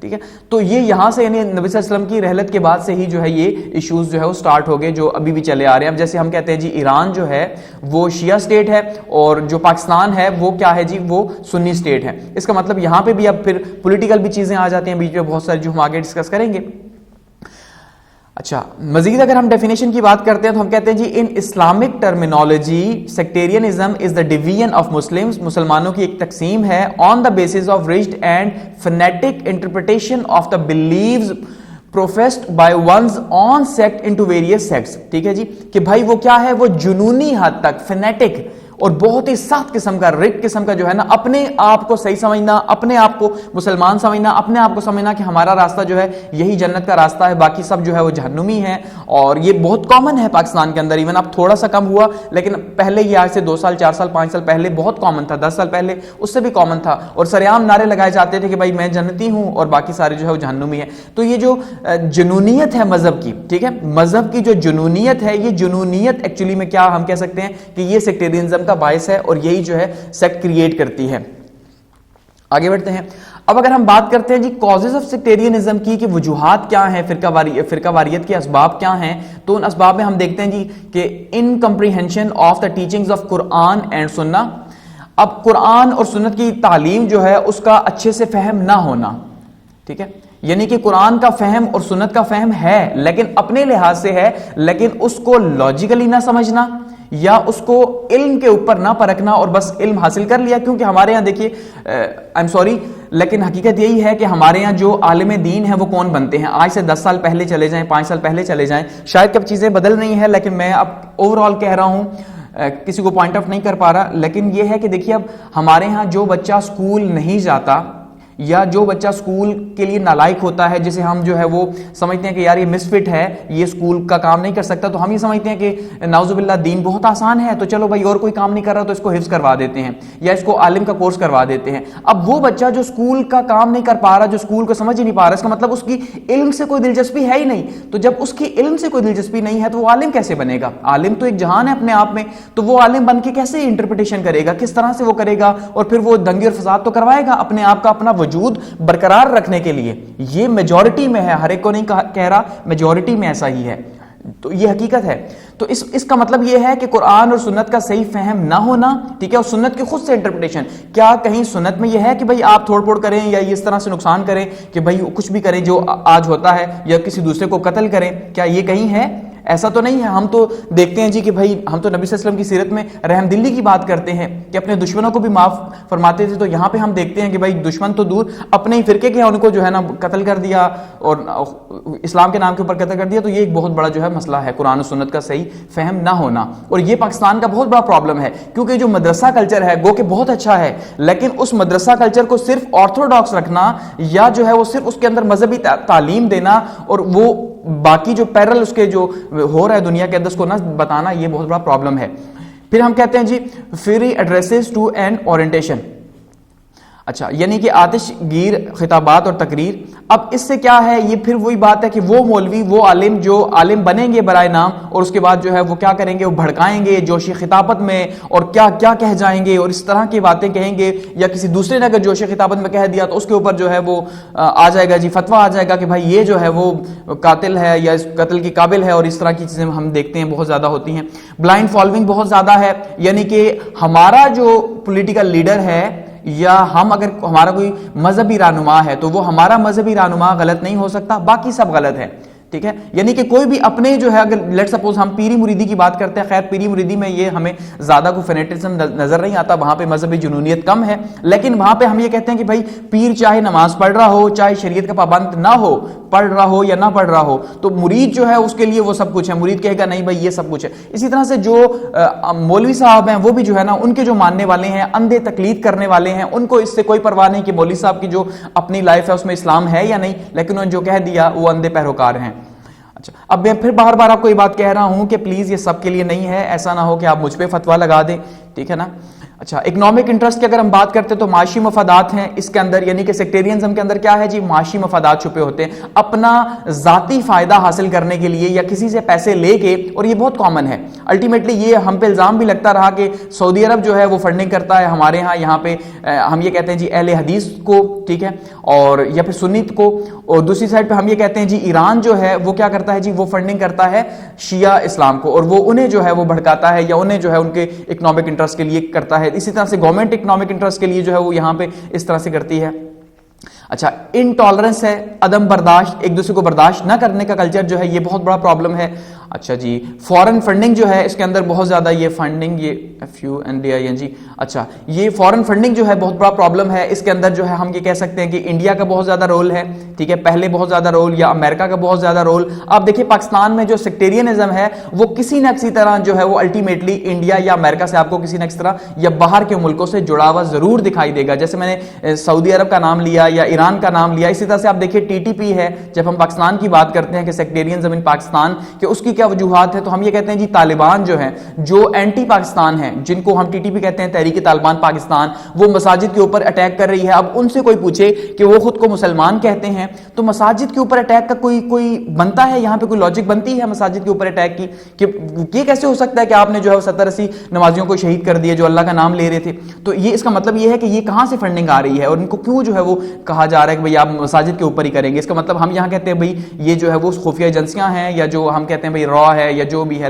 ٹھیک ہے. تو یہ یہاں سے یعنی نبی صلی اللہ علیہ وسلم کی رحلت کے بعد سے ہی جو ہے یہ ایشوز جو ہے وہ سٹارٹ ہو گئے جو ابھی بھی چلے آ رہے ہیں. اب جیسے ہم کہتے ہیں جی ایران جو ہے وہ شیعہ اسٹیٹ ہے اور جو پاکستان ہے وہ کیا ہے جی وہ سنی اسٹیٹ ہے. اس کا مطلب یہاں پہ بھی اب پھر پولیٹیکل بھی چیزیں آ جاتی ہیں بیچ میں بہت ساری جو ہم آگے ڈسکس کریں گے. اچھا مزید اگر ہم ڈیفینیشن کی بات کرتے ہیں تو ہم کہتے ہیں جی in Islamic terminology sectarianism is the division of Muslims, مسلمانوں کی ایک تقسیم ہے on the basis of rigid and fanatic interpretation of the beliefs professed by one's own sect into various sects. ٹھیک ہے جی کہ بھائی وہ کیا ہے وہ جنونی حد تک فنیٹک اور بہت ہی سخت قسم کا رک قسم کا جو ہے نا اپنے آپ کو صحیح سمجھنا، اپنے آپ کو مسلمان سمجھنا، اپنے آپ کو سمجھنا کہ ہمارا راستہ جو ہے یہی جنت کا راستہ ہے، باقی سب جو ہے وہ جہنمی ہے. اور یہ بہت کامن ہے پاکستان کے اندر، ایون اب تھوڑا سا کم ہوا لیکن پہلے یہ آج سے 2 سال 4 سال 5 سال پہلے بہت کامن تھا، 10 سال پہلے اس سے بھی کامن تھا اور سریعام نعرے لگائے جاتے تھے کہ بھائی میں جنتی ہوں اور باقی سارے جو ہے وہ جہنمی ہے. تو یہ جو جنونیت ہے مذہب کی، ٹھیک ہے، مذہب کی جو جنونیت ہے، یہ جنونیت ایکچولی میں کیا ہم کہہ سکتے ہیں کہ یہ سیکٹیرینزم کا باعث ہے اور یہی جو ہے سیکٹ کریٹ کرتی ہے. آگے بڑھتے ہیں. اب اگر ہم بات کرتے ہیں جی کازز آف سیکٹیرینزم کی کہ وجوہات کیا ہیں، فرقہ واریت کے اسباب کیا ہیں، تو ان اسباب میں ہم دیکھتے ہیں جی کہ incomprehension of the teachings of Quran and Sunnah. اب قرآن اور سنت کی تعلیم جو ہے اس کا اچھے سے فہم نہ ہونا، ٹھیک ہے، یعنی کہ قرآن کا فہم اور سنت کا فہم ہے لیکن اپنے لحاظ سے ہے، لیکن اس کو لاجیکلی نہ سمجھنا یا اس کو علم کے اوپر نہ پرکھنا اور بس علم حاصل کر لیا. کیونکہ ہمارے یہاں دیکھیے آئی ایم سوری لیکن حقیقت یہی ہے کہ ہمارے یہاں جو عالم دین ہیں وہ کون بنتے ہیں؟ آج سے 10 سال پہلے چلے جائیں، 5 سال پہلے چلے جائیں، شاید کب چیزیں بدل رہی ہیں لیکن میں اب اوور آل کہہ رہا ہوں، کسی کو پوائنٹ آف نہیں کر پا رہا. لیکن یہ ہے کہ دیکھیے اب ہمارے ہاں جو بچہ سکول نہیں جاتا یا جو بچہ سکول کے لیے نالائق ہوتا ہے، جسے ہم جو ہے وہ سمجھتے ہیں کہ یار یہ مس فٹ ہے، یہ سکول کا کام نہیں کر سکتا، تو ہم یہ سمجھتے ہیں کہ نعوذ باللہ دین بہت آسان ہے تو چلو بھائی اور کوئی کام نہیں کر رہا تو اس کو حفظ کروا دیتے ہیں یا اس کو عالم کا کورس کروا دیتے ہیں. اب وہ بچہ جو سکول کا کام نہیں کر پا رہا، جو سکول کو سمجھ ہی نہیں پا رہا، اس کا مطلب اس کی علم سے کوئی دلچسپی ہے ہی نہیں. تو جب اس کی علم سے کوئی دلچسپی نہیں ہے تو وہ عالم کیسے بنے گا؟ عالم تو ایک جہان ہے اپنے آپ میں، تو وہ عالم بن کے کیسے انٹرپریٹیشن کرے گا، کس طرح سے وہ کرے گا؟ اور پھر وہ دنگے اور فساد تو کروائے گا اپنے آپ کا اپنا وجود برقرار رکھنے کے لیے. یہ میجورٹی میں ہے، ہر ایک کو نہیں کہہ رہا، میجورٹی میں ایسا ہی ہے، تو یہ حقیقت ہے. تو اس کا مطلب یہ ہے کہ قرآن اور سنت کا صحیح فہم نہ ہونا، ٹھیک ہے، اور سنت کی خود سے انٹرپریٹیشن. کیا کہیں سنت میں یہ ہے کہ بھائی آپ تھوڑ پھوڑ کریں یا اس طرح سے نقصان کریں کہ بھائی کچھ بھی کریں جو آج ہوتا ہے یا کسی دوسرے کو قتل کریں؟ کیا یہ کہیں ہے؟ ایسا تو نہیں ہے. ہم تو دیکھتے ہیں جی کہ بھائی ہم تو نبی صلی اللہ علیہ وسلم کی سیرت میں رحم دلی کی بات کرتے ہیں کہ اپنے دشمنوں کو بھی معاف فرماتے تھے. تو یہاں پہ ہم دیکھتے ہیں کہ بھائی دشمن تو دور، اپنے ہی فرقے کے ان کو جو ہے نا قتل کر دیا اور اسلام کے نام کے اوپر قتل کر دیا. تو یہ ایک بہت بڑا جو ہے مسئلہ ہے قرآن و سنت کا صحیح فہم نہ ہونا. اور یہ پاکستان کا بہت بڑا پرابلم ہے کیونکہ جو مدرسہ کلچر ہے گو کہ بہت اچھا ہے، لیکن اس مدرسہ کلچر کو صرف آرتھوڈاکس رکھنا یا جو ہے وہ صرف اس کے اندر مذہبی تعلیم دینا اور وہ باقی جو پیرل اس کے جو ہو رہا ہے دنیا کے اندر اس کو نہ بتانا، یہ بہت بڑا پرابلم ہے. پھر ہم کہتے ہیں جی free addresses to and orientation. اچھا یعنی کہ آتش گیر خطابات اور تقریر. اب اس سے کیا ہے، یہ پھر وہی بات ہے کہ وہ مولوی وہ عالم جو عالم بنیں گے برائے نام اور اس کے بعد جو ہے وہ کیا کریں گے، وہ بھڑکائیں گے جوشی خطابت میں اور کیا کیا کہہ جائیں گے اور اس طرح کی باتیں کہیں گے. یا کسی دوسرے نے اگر جوشی خطابت میں کہہ دیا تو اس کے اوپر جو ہے وہ آ جائے گا جی فتویٰ آ جائے گا کہ بھائی یہ جو ہے وہ قاتل ہے یا اس قتل کی قابل ہے، اور اس طرح کی چیزیں ہم دیکھتے ہیں بہت زیادہ ہوتی ہیں. بلائنڈ فالوئنگ بہت زیادہ ہے، یعنی کہ ہمارا جو پولیٹیکل لیڈر ہے یا ہم اگر ہمارا کوئی مذہبی رہنما ہے تو وہ ہمارا مذہبی رہنما غلط نہیں ہو سکتا، باقی سب غلط ہے. ٹھیک ہے، یعنی کہ کوئی بھی اپنے جو ہے اگر لیٹ سپوز ہم پیری مریدی کی بات کرتے ہیں، خیر پیری مریدی میں یہ ہمیں زیادہ کوئی فینیٹزم نظر نہیں آتا، وہاں پہ مذہبی جنونیت کم ہے، لیکن وہاں پہ ہم یہ کہتے ہیں کہ بھائی پیر چاہے نماز پڑھ رہا ہو، چاہے شریعت کا پابند نہ ہو، پڑھ رہا ہو یا نہ پڑھ رہا ہو، تو مرید جو ہے اس کے لیے وہ سب کچھ ہے. مرید کہے گا نہیں بھائی یہ سب کچھ ہے. اسی طرح سے جو مولوی صاحب ہیں وہ بھی جو ہے نا ان کے جو ماننے والے ہیں، اندھے تقلید کرنے والے ہیں، ان کو اس سے کوئی پرواہ نہیں کہ مولوی صاحب کی جو اپنی لائف ہے اس میں اسلام ہے یا نہیں، لیکن انہوں نے جو کہہ دیا وہ اندھے پیروکار ہیں. اچھا اب میں پھر بار بار آپ کو یہ بات کہہ رہا ہوں کہ پلیز یہ سب کے لیے نہیں ہے، ایسا نہ ہو کہ آپ مجھ پہ فتویٰ لگا دیں، ٹھیک ہے نا. اچھا اکنامک انٹرسٹ کی اگر ہم بات کرتے ہیں تو معاشی مفادات ہیں اس کے اندر، یعنی کہ سیکٹیرینزم کے اندر کیا ہے جی، معاشی مفادات چھپے ہوتے ہیں، اپنا ذاتی فائدہ حاصل کرنے کے لیے یا کسی سے پیسے لے کے، اور یہ بہت کامن ہے الٹیمیٹلی، یہ ہم پہ الزام بھی لگتا رہا کہ سعودی عرب جو ہے وہ فنڈنگ کرتا ہے ہمارے ہاں، یہاں پہ ہم یہ کہتے ہیں جی اہل حدیث کو، ٹھیک ہے، اور یا پھر سنیت کو، اور دوسری سائڈ پہ ہم یہ کہتے ہیں جی ایران جو ہے وہ کیا کرتا ہے جی، وہ فنڈنگ کرتا ہے شیعہ اسلام کو، اور وہ انہیں جو ہے وہ بھڑکاتا ہے یا انہیں جو ہے ان کے اکنامک انٹرسٹ کے لیے کرتا ہے. اسی طرح سے گورنمنٹ اکنامک انٹرسٹ کے لیے جو ہے وہ یہاں پہ اس طرح سے کرتی ہے. اچھا انٹالرنس ہے، عدم برداشت، ایک دوسرے کو برداشت نہ کرنے کا کلچر جو ہے یہ بہت بڑا پرابلم ہے. اچھا جی فورن فنڈنگ جو ہے اس کے اندر بہت زیادہ یہ فنڈنگ، یہ FUNDING، اچھا یہ فورن فنڈنگ جو ہے بہت بڑا پرابلم ہے. اس کے اندر جو ہے ہم یہ کہہ سکتے ہیں کہ انڈیا کا بہت زیادہ رول ہے، ٹھیک ہے، پہلے بہت زیادہ رول، یا امریکہ کا بہت زیادہ رول. آپ دیکھیں پاکستان میں جو سیکٹیرینزم ہے وہ کسی نہ کسی طرح جو ہے وہ الٹیمیٹلی انڈیا یا امریکہ سے آپ کو کسی نہ کسی طرح یا باہر کے ملکوں سے جڑا ہوا ضرور دکھائی دے گا. جیسے میں نے سعودی عرب کا نام لیا یا ایران کا نام لیا، اسی طرح سے آپ دیکھیں TTP ہے. جب ہم پاکستان کی بات کرتے ہیں کہ سیکٹیرینزم ان پاکستان کہ اس کی کیا وجوہات ہے، تو ہم یہ کہتے ہیں جی طالبان جو ہیں، جو اینٹی پاکستان ہیں، جن کو ہم TTP کہتے ہیں، تحریک طالبان پاکستان، وہ مساجد کے اوپر اٹیک کر رہی ہے. اب ان سے کوئی پوچھے کہ وہ خود کو مسلمان کہتے ہیں، تو مساجد کے اوپر اٹیک کا کوئی بنتا ہے، یہاں پہ کوئی لاجک بنتی ہے مساجد کے اوپر اٹیک کی؟ کہ یہ کیسے ہو سکتا ہے کہ آپ نے جو ہے 70-80 نمازیوں کو شہید کر دیا جو اللہ کا نام لے رہے تھے؟ تو یہ اس کا مطلب یہ ہے کہ یہ کہاں سے فنڈنگ آ رہی ہے، اور ان کو کیوں جو ہے وہ کہا جا رہا ہے کہ بھئی آپ مساجد کے اوپر ہی کریں گے؟ اس کا مطلب ہم یہاں کہتے ہیں بھئی یہ جو ہے وہ خفیہ ایجنسیاں ہیں، یا جو ہم کہتے ہیں بھئی را ہے، یا جو بھی ہے،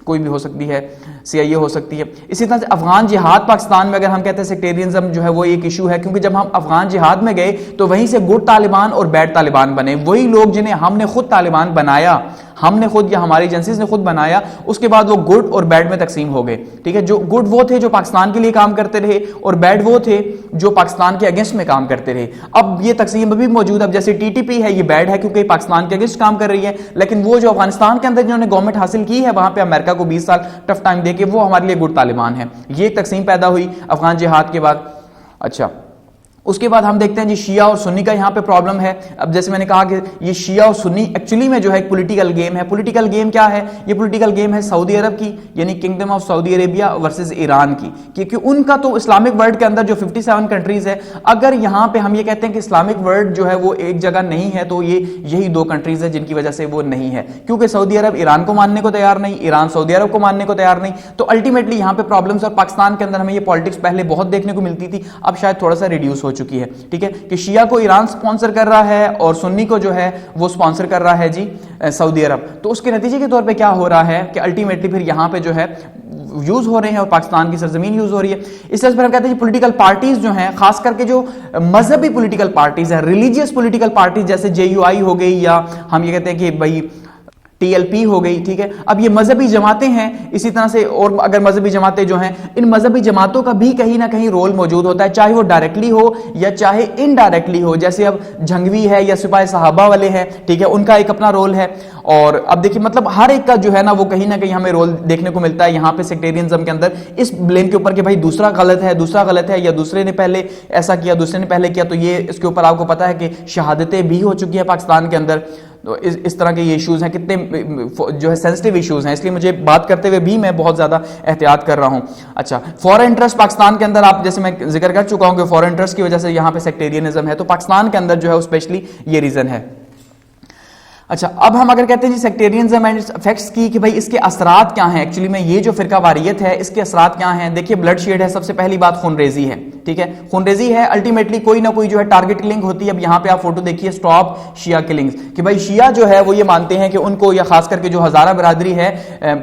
کوئی بھی ہو سکتی ہے، CIA ہو سکتی ہے. اسی طرح سے افغان جہاد پاکستان میں اگر ہم کہتے ہیں سیکٹیرینزم جو ہے وہ ایک ایشو ہے، کیونکہ جب ہم افغان جہاد میں گئے تو وہیں سے گڈ طالبان اور بیڈ طالبان بنے. وہی لوگ جنہیں ہم نے خود طالبان بنایا، ہم نے خود یا ہماری ایجنسیز نے خود بنایا، اس کے بعد وہ گڈ اور بیڈ میں تقسیم ہو گئے. ٹھیک ہے، جو گڈ وہ تھے جو پاکستان کے لیے کام کرتے رہے، اور بیڈ وہ تھے جو پاکستان کے اگینسٹ میں کام کرتے رہے. اب یہ تقسیم ابھی موجود ہے. اب جیسے TTP ہے، یہ بیڈ ہے کیونکہ پاکستان کے اگینسٹ کام کر رہی ہے، لیکن وہ جو افغانستان کے اندر جنہوں نے گورنمنٹ حاصل کی ہے وہاں پہ امریکہ کو 20 سال ٹف ٹائم دے کے، وہ ہمارے لیے گڈ طالبان ہیں. یہ ایک تقسیم پیدا ہوئی افغان جہاد کے بعد. اچھا اس کے بعد ہم دیکھتے ہیں جی شیعہ اور سنی کا یہاں پہ پرابلم ہے. اب جیسے میں نے کہا کہ یہ شیعہ اور سنی ایکچولی میں جو ہے ایک پولیٹیکل گیم ہے. پولیٹیکل گیم کیا ہے؟ یہ پولیٹیکل گیم ہے سعودی عرب کی، یعنی kingdom of Saudi Arabia versus Iran کی، کیونکہ ان کا تو اسلامک ورلڈ کے اندر جو 57 کنٹریز ہے، اگر یہاں پہ ہم یہ کہتے ہیں کہ اسلامک ورلڈ جو ہے وہ ایک جگہ نہیں ہے، تو یہی 2 کنٹریز ہے جن کی وجہ سے وہ نہیں ہے، کیونکہ سعودی عرب ایران کو ماننے کو تیار نہیں، ایران سعودی عرب کو ماننے کو تیار نہیں. تو الٹیمیٹلی یہاں پہ پرابلمز، اور پاکستان کے اندر ہمیں یہ پالیٹکس پہلے بہت دیکھنے کو ملتی تھی، اب شاید تھوڑا سا ریڈیوس ہو چکی ہے. ٹھیک ہے کہ شیعہ کو ایران سپانسر کر رہا ہے اور سنی کو جو ہے وہ سپانسر کر رہا ہے جی سعودی عرب. تو اس کے نتیجے کے طور پہ کیا ہو رہا ہے کہ الٹیمیٹلی پھر یہاں پہ جو ہے یوز ہو رہے ہیں اور پاکستان کی سرزمین یوز ہو رہی ہے. اس طرح سے ہم کہتے ہیں پولیٹیکل پارٹیز جو ہیں، خاص کر کے جو مذہبی پولیٹیکل پارٹیز ہیں، ریلیجیس پولیٹیکل پارٹیز، جیسے JUI ہو گئی، یا ہم یہ کہتے ہیں کہ بھائی TLP ہو گئی. ٹھیک ہے، اب یہ مذہبی جماعتیں ہیں. اسی طرح سے اور اگر مذہبی جماعتیں جو ہیں، ان مذہبی جماعتوں کا بھی کہیں نہ کہیں رول موجود ہوتا ہے، چاہے وہ ڈائریکٹلی ہو یا چاہے انڈائریکٹلی ہو. جیسے اب جھنگوی ہے یا سپاہ صحابہ والے ہیں، ٹھیک ہے، ان کا ایک اپنا رول ہے. اور اب دیکھیے مطلب ہر ایک کا جو ہے نا وہ کہیں نہ کہیں ہمیں رول دیکھنے کو ملتا ہے یہاں پہ سیکٹیرینزم کے اندر، اس بلیم کے اوپر کہ بھائی دوسرا غلط ہے، یا دوسرے نے پہلے ایسا کیا، دوسرے نے پہلے کیا. تو یہ اس کے اوپر آپ کو پتا ہے کہ شہادتیں بھی ہو چکی ہیں پاکستان کے اندر. تو اس طرح کے یہ ایشوز ہیں، کتنے جو ہے سینسٹیو ایشوز ہیں، اس لیے مجھے بات کرتے ہوئے بھی میں بہت زیادہ احتیاط کر رہا ہوں. اچھا فورن انٹرسٹ پاکستان کے اندر، آپ جیسے میں ذکر کر چکا ہوں کہ فورن انٹرسٹ کی وجہ سے یہاں پہ سیکٹیرینزم ہے، تو پاکستان کے اندر جو ہے اسپیشلی یہ ریزن ہے. اچھا اب ہم اگر کہتے ہیں جی سیکٹیرینزم اینڈ اٹس افیکٹس کی، کہ بھائی اس کے اثرات کیا ہیں، ایکچولی میں یہ جو فرقہ واریت ہے اس کے اثرات کیا ہیں. دیکھیے بلڈ شیڈ ہے، سب سے پہلی بات خون ریزی ہے. ٹھیک ہے، خون ریزی ہے، الٹیمیٹلی کوئی نہ کوئی جو ہے ٹارگٹ کلنگ ہوتی ہے. اب یہاں پہ آپ فوٹو دیکھیے اسٹاپ شیعہ کلنگز، کہ بھائی شیعہ جو ہے وہ یہ مانتے ہیں کہ ان کو، یا خاص کر کے جو ہزارہ برادری ہے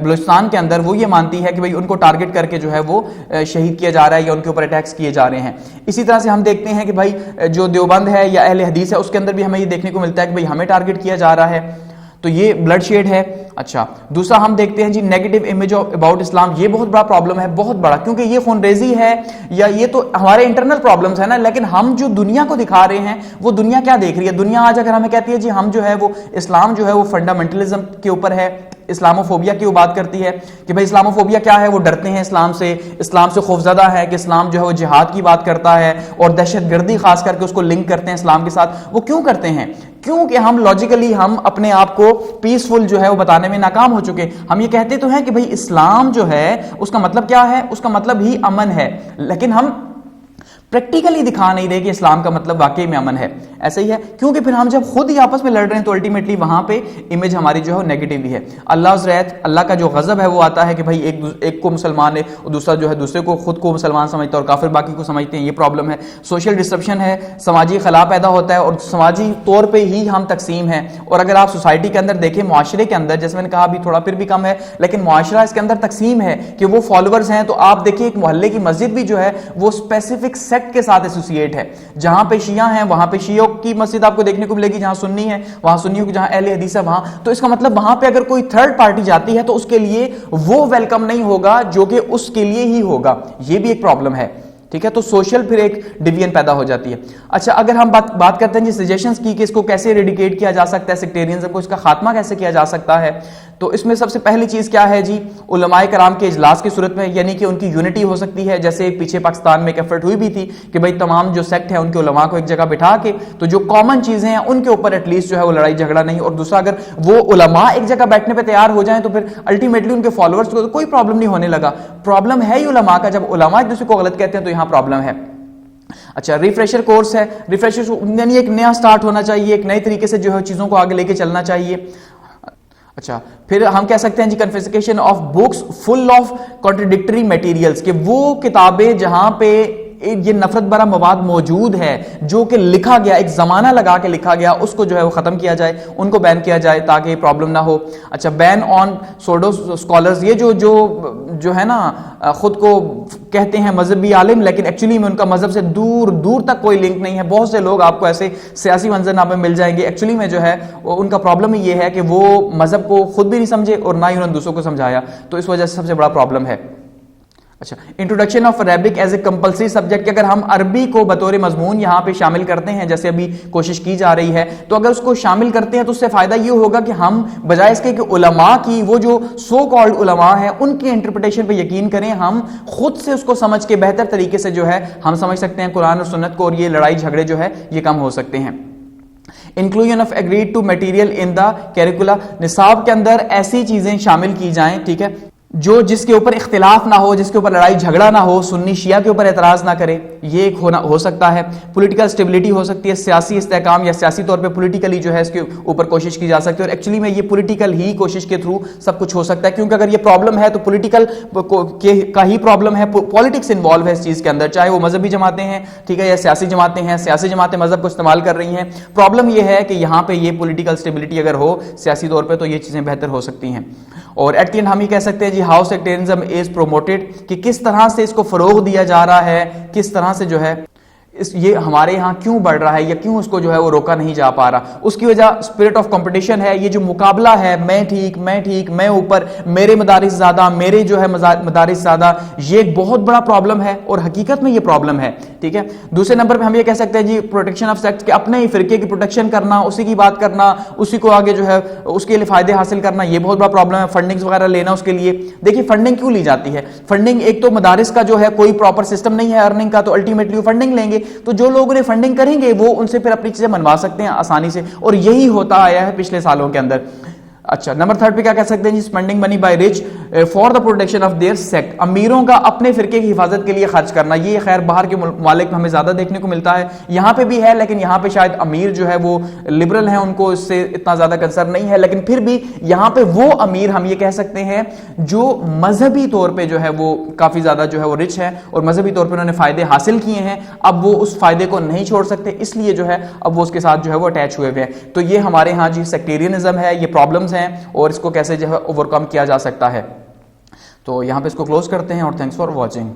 بلوچستان کے اندر، وہ یہ مانتی ہے کہ بھائی ان کو ٹارگٹ کر کے جو ہے وہ شہید کیا جا رہا ہے یا ان کے اوپر اٹیکس کیے جا رہے ہیں. اسی طرح سے ہم دیکھتے ہیں کہ بھائی جو دیوبند ہے یا اہل حدیث ہے، اس کے اندر بھی ہمیں یہ دیکھنے کو ملتا ہے کہ بھائی ہمیں ٹارگٹ کیا جا رہا ہے. تو یہ بلڈ شیڈ ہے. اچھا دوسرا ہم دیکھتے ہیں جی نیگیٹو امیج اباؤٹ اسلام. یہ بہت بڑا پرابلم ہے، بہت بڑا، کیونکہ یہ خون ریزی ہے یا یہ تو ہمارے انٹرنل پرابلمز ہیں نا، لیکن ہم جو دنیا کو دکھا رہے ہیں وہ دنیا کیا دیکھ رہی ہے؟ دنیا آج اگر ہمیں کہتی ہے جی ہم جو ہے وہ اسلام جو ہے وہ فنڈامنٹلزم کے اوپر ہے، اسلاموفوبیا کی وہ بات کرتی ہے کہ بھائی اسلاموفوبیا کیا ہے, وہ ڈرتے ہیں اسلام سے خوفزدہ ہے کہ اسلام جو ہے وہ جہاد کی بات کرتا ہے اور دہشت گردی خاص کر کے اس کو لنک کرتے ہیں اسلام کے ساتھ. وہ کیوں کرتے ہیں؟ کیونکہ ہم لاجیکلی ہم اپنے آپ کو پیسفل جو ہے وہ بتانے میں ناکام ہو چکے. ہم یہ کہتے تو ہیں کہ بھائی اسلام جو ہے اس کا مطلب کیا ہے, اس کا مطلب ہی امن ہے, لیکن ہم پریکٹیکلی دکھا نہیں رہے کہ اسلام کا مطلب واقعی میں امن ہے. ایسا ہی ہے کیونکہ پھر ہم جب خود ہی آپس میں لڑ رہے ہیں تو الٹیمیٹلی وہاں پہ امیج ہماری جو ہے نیگیٹو ہی ہے. اللہ عزت, اللہ کا جو غضب ہے وہ آتا ہے کہ بھائی ایک کو مسلمان ہے اور دوسرا جو ہے دوسرے کو خود کو مسلمان سمجھتا ہے اور کافر باقی کو سمجھتے ہیں. یہ پرابلم ہے, سوشل ڈسرپشن ہے, سماجی خلا پیدا ہوتا ہے اور سماجی طور پہ ہی ہم تقسیم ہیں. اور اگر آپ سوسائٹی کے اندر دیکھیں, معاشرے کے اندر, جیسے میں نے کہا ابھی تھوڑا پھر بھی کم ہے لیکن معاشرہ اس کے اندر تقسیم ہے کہ وہ فالوورز ہیں. تو آپ دیکھیں ایک محلے کی مسجد بھی جو ہے وہ اسپیسیفک سیکٹ کے ساتھ ایسوسیٹ ہے. جہاں پہ شیعہ ہیں وہاں پہ شیعوں کی مسجد آپ کو دیکھنے کو ملے گی, جہاں سنی ہے وہاں سنیوں کی, جہاں اہل حدیث ہے وہاں. تو اس کا مطلب وہاں پہ اگر کوئی تھرڈ پارٹی جاتی ہے تو اس کے لیے وہ ویلکم نہیں ہوگا جو کہ اس کے لیے ہی ہوگا. یہ بھی ایک پرابلم ہے, ٹھیک ہے. تو سوشل پھر ایک ڈویژن پیدا ہو جاتی ہے. اچھا, اگر ہم بات کرتے ہیں جی سجیشنز کی کہ اس کو کیسے ریڈیکیٹ کیا جا سکتا ہے, سیکٹیرینزم کو, اس کا خاتمہ کیسے کیا جا سکتا ہے, تو اس میں سب سے پہلی چیز کیا ہے جی, علماء کرام کے اجلاس کی صورت میں, یعنی کہ ان کی یونٹی ہو سکتی ہے. جیسے پیچھے پاکستان میں ایک ایفرٹ ہوئی بھی تھی کہ بھائی تمام جو سیکٹ ہیں ان کے علماء کو ایک جگہ بٹھا کے تو جو کامن چیزیں ہیں ان کے اوپر ایٹ لیسٹ جو ہے وہ لڑائی جھگڑا نہیں. اور دوسرا, اگر وہ علماء ایک جگہ بیٹھنے پہ تیار ہو جائیں تو پھر الٹیمیٹلی ان کے فالوورز کو کوئی پرابلم نہیں ہونے لگا. پرابلم ہے ہی علماء کا, جب علماء ایک دوسرے کو غلط کہتے ہیں تو یہاں پرابلم ہے. اچھا, ریفریشر کورس ہے, ریفریشر یعنی ایک نیا سٹارٹ ہونا چاہیے, ایک نئے طریقے سے جو ہے چیزوں کو آگے لے کے چلنا چاہیے. اچھا, پھر ہم کہہ سکتے ہیں جی confiscation of books full of contradictory materials, کہ وہ کتابیں جہاں پہ یہ نفرت بھرا مواد موجود ہے جو کہ لکھا گیا, ایک زمانہ لگا کے لکھا گیا, اس کو جو ہے وہ ختم کیا جائے, ان کو بین کیا جائے تاکہ یہ پرابلم نہ ہو. اچھا, بین آن سوڈو اسکالرز, یہ جو ہے نا خود کو کہتے ہیں مذہبی عالم لیکن ایکچولی میں ان کا مذہب سے دور دور تک کوئی لنک نہیں ہے. بہت سے لوگ آپ کو ایسے سیاسی منظرنامے مل جائیں گے, ایکچولی میں جو ہے ان کا پرابلم یہ ہے کہ وہ مذہب کو خود بھی نہیں سمجھے اور نہ ہی انہوں نے دوسروں کو سمجھایا, تو اس وجہ سے سب سے بڑا پرابلم ہے. اچھا, introduction of Arabic as a compulsory subject, کہ اگر ہم عربی کو بطور مضمون یہاں پہ شامل کرتے ہیں جیسے ابھی کوشش کی جا رہی ہے, تو اگر اس کو شامل کرتے ہیں تو اس سے فائدہ یہ ہوگا کہ ہم بجائے اس کے کہ علماء کی, وہ جو سو کالڈ علماء ہیں ان کی انٹرپریٹیشن پہ یقین کریں, ہم خود سے اس کو سمجھ کے بہتر طریقے سے جو ہے ہم سمجھ سکتے ہیں قرآن اور سنت کو, اور یہ لڑائی جھگڑے جو ہے یہ کم ہو سکتے ہیں. Inclusion of agreed to material in the curricula, نصاب کے اندر ایسی چیزیں شامل کی جائیں, ٹھیک ہے, جو جس کے اوپر اختلاف نہ ہو, جس کے اوپر لڑائی جھگڑا نہ ہو, سنی شیعہ کے اوپر اعتراض نہ کرے, یہ ایک ہو سکتا ہے. پولیٹیکل اسٹیبلٹی ہو سکتی ہے, سیاسی استحکام یا سیاسی طور پہ پولیٹیکلی جو ہے اس کے اوپر کوشش کی جا سکتی ہے, اور ایکچولی میں یہ پولیٹیکل ہی کوشش کے تھرو سب کچھ ہو سکتا ہے, کیونکہ اگر یہ پرابلم ہے تو پولیٹیکل کا ہی پرابلم ہے, پالیٹکس انوالو ہے اس چیز کے اندر, چاہے وہ مذہبی جماعتیں ہیں, ٹھیک ہے, یا سیاسی جماعتیں ہیں, سیاسی جماعتیں مذہب کو استعمال کر رہی ہیں. پرابلم یہ ہے کہ یہاں پہ یہ پولیٹیکل اسٹیبلٹی اگر ہو سیاسی طور پہ تو یہ چیزیں بہتر ہو سکتی ہیں. اور ایٹ دی اینڈ ہم یہ کہہ سکتے ہیں جی ہاؤ سیکٹیرزم از پروموٹڈ, کہ کس طرح سے اس کو فروغ دیا جا رہا ہے, کس طرح سے جو ہے یہ ہمارے ہاں کیوں بڑھ رہا ہے یا کیوں اس کو جو ہے وہ روکا نہیں جا پا رہا. اس کی وجہ اسپرٹ آف کمپٹیشن ہے, یہ جو مقابلہ ہے, میں ٹھیک میں اوپر, میرے مدارس زیادہ, میرے جو ہے مدارس زیادہ, یہ ایک بہت بڑا پرابلم ہے اور حقیقت میں یہ پرابلم ہے, ٹھیک ہے. دوسرے نمبر پہ ہم یہ کہہ سکتے ہیں جی پروٹیکشن آف سیکٹس, کہ اپنے ہی فرقے کی پروٹیکشن کرنا, اسی کی بات کرنا, اسی کو آگے جو ہے اس کے لیے فائدے حاصل کرنا, یہ بہت بڑا پرابلم ہے. فنڈنگز وغیرہ لینا اس کے لیے, دیکھیے فنڈنگ کیوں لی جاتی ہے, فنڈنگ ایک تو مدارس کا جو ہے کوئی پراپر سسٹم نہیں ہے ارننگ کا, تو الٹیمیٹلی فنڈنگ لیں گے, تو جو لوگ فنڈنگ کریں گے وہ ان سے پھر اپنی چیزیں منوا سکتے ہیں آسانی سے, اور یہی ہوتا آیا ہے پچھلے سالوں کے اندر. اچھا, نمبر 3 پہ کیا کہہ سکتے ہیں جی spending money by rich for the protection of their sect, امیروں کا اپنے فرقے کی حفاظت کے لیے خرچ کرنا. یہ خیر باہر کے ممالک میں ہمیں زیادہ دیکھنے کو ملتا ہے, یہاں پہ بھی ہے لیکن یہاں پہ شاید امیر جو ہے وہ لبرل ہیں, ان کو اس سے اتنا زیادہ کنسرن نہیں ہے, لیکن پھر بھی یہاں پہ وہ امیر ہم یہ کہہ سکتے ہیں جو مذہبی طور پہ جو ہے وہ کافی زیادہ جو ہے وہ رچ ہے اور مذہبی طور پہ انہوں نے فائدے حاصل کیے ہیں, اب وہ اس فائدے کو نہیں چھوڑ سکتے, اس لیے جو ہے اب وہ اس کے ساتھ جو ہے وہ اٹیچ ہوئے ہوئے ہیں. تو یہ ہمارے ہاں جی سیکٹیرینزم ہے, یہ پرابلمز ہیں اور اس کو کیسے جو ہے اوور کم کیا جا سکتا ہے. تو یہاں پہ اس کو کلوز کرتے ہیں اور تھینکس فار واچنگ.